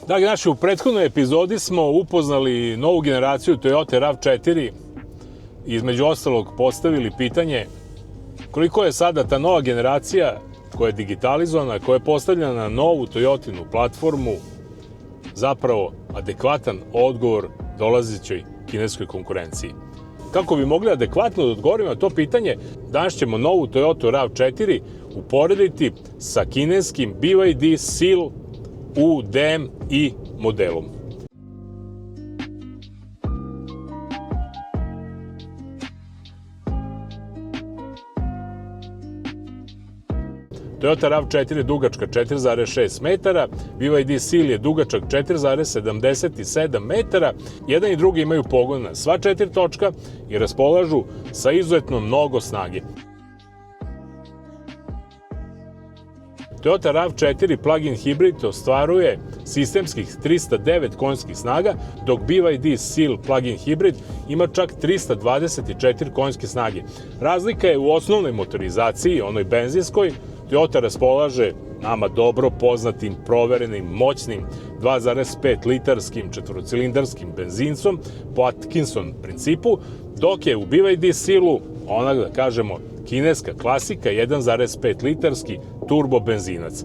Dragi naši, u prethodnoj epizodi smo upoznali novu generaciju Toyota RAV4 i između ostalog postavili pitanje koliko je sada ta nova generacija koja je digitalizovana, koja je postavljena na novu Toyotinu platformu, zapravo adekvatan odgovor dolazećoj kineskoj konkurenciji. Kako bi mogli adekvatno da odgovorimo na to pitanje, danas ćemo novu Toyota RAV4 uporediti sa kineskim BYD Seal u DM-i modelom. Toyota RAV4 je dugačka 4,6 metara, BYD Seal je dugačak 4,77 metara, jedan i drugi imaju pogon na sva 4 točka i raspolažu sa izuzetno mnogo snage. Toyota RAV4 plug-in hibrid ostvaruje sistemskih 309 konjskih snaga, dok BYD Seal plug-in hibrid ima čak 324 konjske snage. Razlika je u osnovnoj motorizaciji, onoj benzinskoj. Toyota raspolaže nama dobro poznatim, proverenim, moćnim 2,5 litarskim četvorocilindarskim benzincom po Atkinson principu, dok je u BYD Sealu ona, da kažemo, kineska klasika 1,5 litarski turbo benzinac.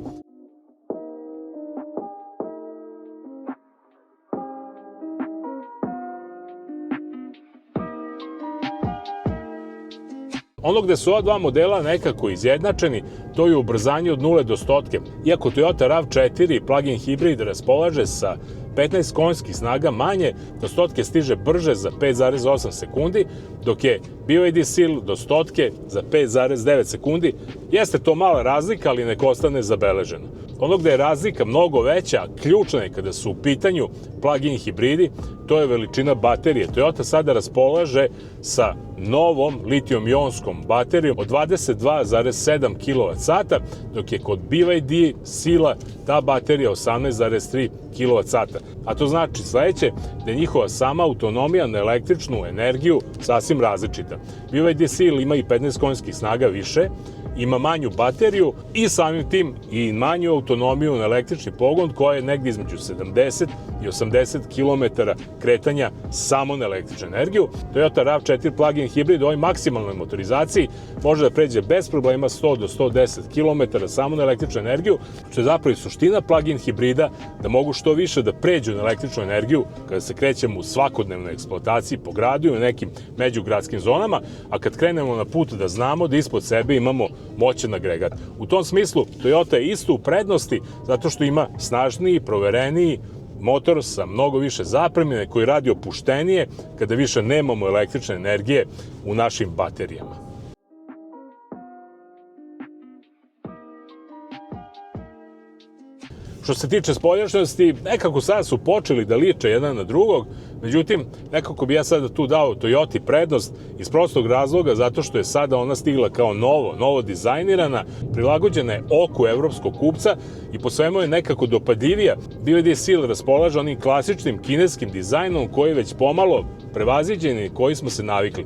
Ono gde su ova dva modela nekako izjednačeni, to je ubrzanje od 0 do 100. Iako Toyota RAV4 plug-in hibrid raspolaže sa 15 konjskih snaga manje, do 100 stiže brže za 5,8 sekundi, dok je BYD Seal do 100 za 5,9 sekundi. Jeste to mala razlika, ali nek ostane zabeleženo. Ono gde je razlika mnogo veća, ključna je kada su u pitanju plug-in hibridi, to je veličina baterije. Toyota sada raspolaže sa novom litijum-ionskom baterijom od 22,7 kWh, dok je kod BYD Seala ta baterija 18,3 kWh. A to znači sledeće, da je njihova sama autonomija na električnu energiju sasvim različita. BYD Seal ima i 15 konjskih snaga više, ima manju bateriju i samim tim i manju autonomiju na električni pogon koja je negdje između 70 i 80 km kretanja samo na električnu energiju. Toyota RAV4 plug-in hibrid u ovoj maksimalnoj motorizaciji može da pređe bez problema 100 do 110 km samo na električnu energiju, što je zapravo i suština plug-in hibrida, da mogu što više da pređu na električnu energiju kada se krećemo u svakodnevnoj eksploataciji po gradu i u nekim međugradskim zonama, a kad krenemo na put da znamo da ispod sebe imamo moćan agregat. U tom smislu Toyota je isto u prednosti zato što ima snažniji, provereniji motor sa mnogo više zapremine koji radi opuštenije kada više nemamo električne energije u našim baterijama. Što se tiče spoljašnjosti, nekako sada su počeli da liče jedan na drugog, međutim, nekako bi ja sada tu dao Toyoti prednost iz prostog razloga zato što je sada ona stigla kao novo dizajnirana, prilagođena je oku evropskog kupca i po svemu je nekako dopadljivija. BYD Seal raspolaže onim klasičnim kineskim dizajnom koji je već pomalo prevaziđen i koji smo se navikli.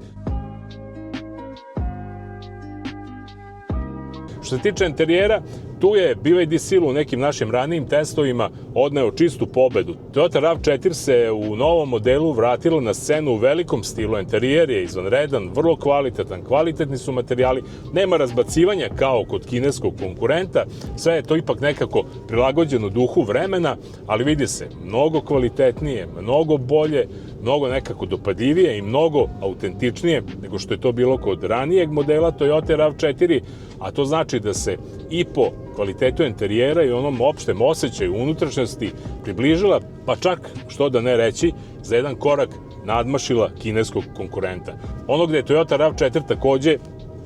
Što se tiče interijera, tu je BYD Seal u nekim našim ranijim testovima odneo čistu pobedu. Toyota RAV4 se u novom modelu vratila na scenu u velikom stilu. Interijer je izvanredan, vrlo kvalitetan, kvalitetni su materijali, nema razbacivanja kao kod kineskog konkurenta, sve je to ipak nekako prilagođeno duhu vremena, ali vidi se mnogo kvalitetnije, mnogo bolje, mnogo nekako dopadljivije i mnogo autentičnije nego što je to bilo kod ranijeg modela Toyota RAV4, a to znači da se i po kvalitetu interijera i onom opštem osjećaju unutrašnjosti približila, pa čak, što da ne reći, za jedan korak nadmašila kineskog konkurenta. Ono gde je Toyota RAV4 takođe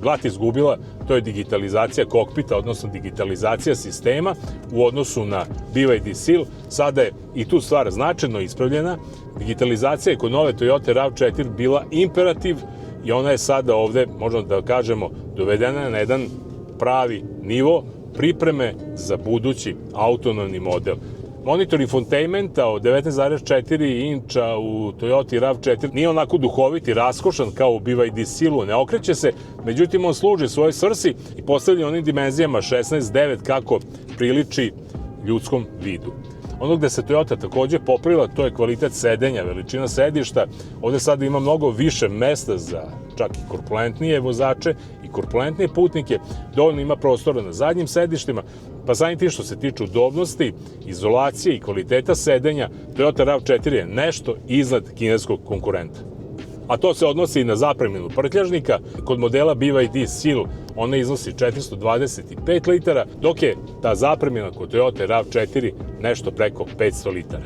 glat izgubila, to je digitalizacija kokpita, odnosno digitalizacija sistema u odnosu na BYD Seal. Sada je i tu stvar značajno ispravljena. Digitalizacija je kod nove Toyota RAV4 bila imperativ i ona je sada ovde, možemo da kažemo, dovedena na jedan pravi nivo pripreme za budući autonomni model. Monitor infotainmenta od 19,4 inča u Toyota RAV4 nije onako duhovit i raskošan kao u BYD Sealu, ne okreće se, međutim on služi svojoj svrsi i postavlja onim dimenzijama 16:9 kako priliči ljudskom vidu. Ono gde se Toyota takođe popravila, to je kvalitet sedenja, veličina sedišta. Ovde sada ima mnogo više mesta za čak i korpulentnije vozače i korpulentnije putnike. Dovoljno ima prostora na zadnjim sedištima, pa samim tim što se tiče udobnosti, izolacije i kvaliteta sedenja, Toyota RAV4 je nešto iznad kineskog konkurenta. A to se odnosi i na zapreminu prtljažnika. Kod modela BYD Seal ona iznosi 425 litara, dok je ta zapremina kod Toyota RAV4 nešto preko 500 litara.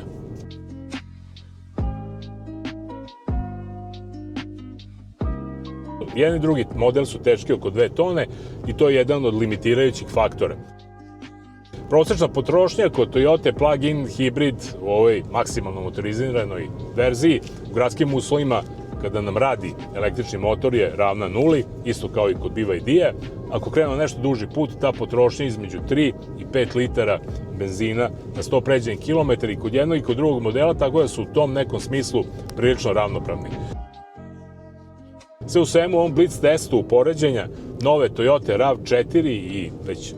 Jedan i drugi model su teški oko 2 tone i to je jedan od limitirajućih faktora. Prosečna potrošnja kod Toyota plug-in hibrid u ovoj maksimalno motoriziranoj verziji u gradskim uslovima kada nam radi električni motor je ravna nuli, isto kao i kod BYD-a. Ako krenemo nešto duži put, ta potrošnja između 3 i 5 litara benzina na 100 pređenih kilometara i kod jednog i kod drugog modela, tako da su u tom nekom smislu prilično ravnopravni. Sve u svemu, u ovom Blitz testu upoređenja nove Toyota RAV4 i već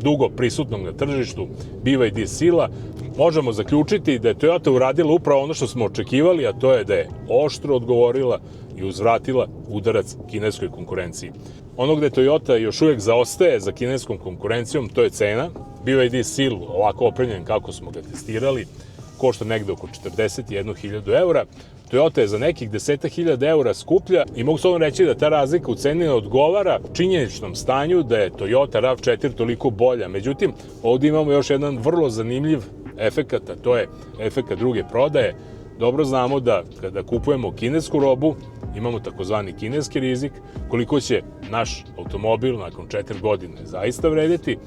dugo prisutnog na tržištu BYD Seal-a, možemo zaključiti da je Toyota uradila upravo ono što smo očekivali, a to je da je oštro odgovorila i uzvratila udarac kineskoj konkurenciji. Ono gde Toyota još uvijek zaostaje za kineskom konkurencijom, to je cena. BYD Seal, ovako opremljen kako smo ga testirali, košta negde oko 41.000 eura. Toyota je za nekih 10.000 eura skuplja i mogu slobodno reći da ta razlika u ceni ne odgovara činjeničnom stanju da je Toyota RAV4 toliko bolja. Međutim, ovdje imamo još jedan vrlo zanimljiv efekat, a to je efekat druge prodaje. Dobro znamo da kada kupujemo kinesku robu, imamo takozvani kineski rizik, koliko će naš automobil nakon 4 godine zaista vrediti.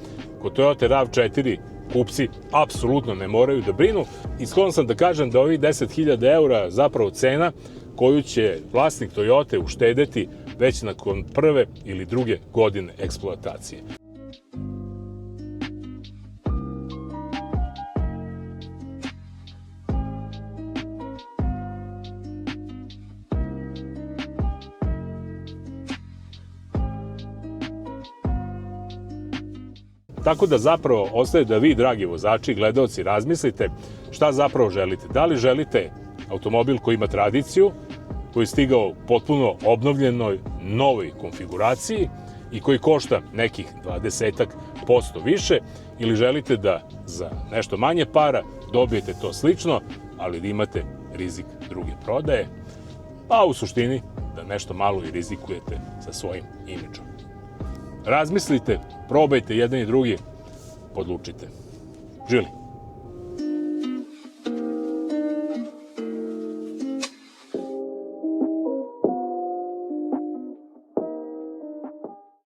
Kod Toyota RAV4 kupci apsolutno ne moraju da brinu i sklon sam da kažem da ovih 10.000 eura zapravo cena koju će vlasnik Toyota uštedeti već nakon prve ili druge godine eksploatacije. Tako da zapravo ostaje da vi, dragi vozači i gledaoci, razmislite šta zapravo želite. Da li želite automobil koji ima tradiciju, koji je stigao u potpuno obnovljenoj novoj konfiguraciji i koji košta nekih 20% više, ili želite da za nešto manje para dobijete to slično, ali da imate rizik druge prodaje, a u suštini da nešto malo i rizikujete sa svojim imidžom. Razmislite, probajte jedan i drugi, odlučite. Živjeli!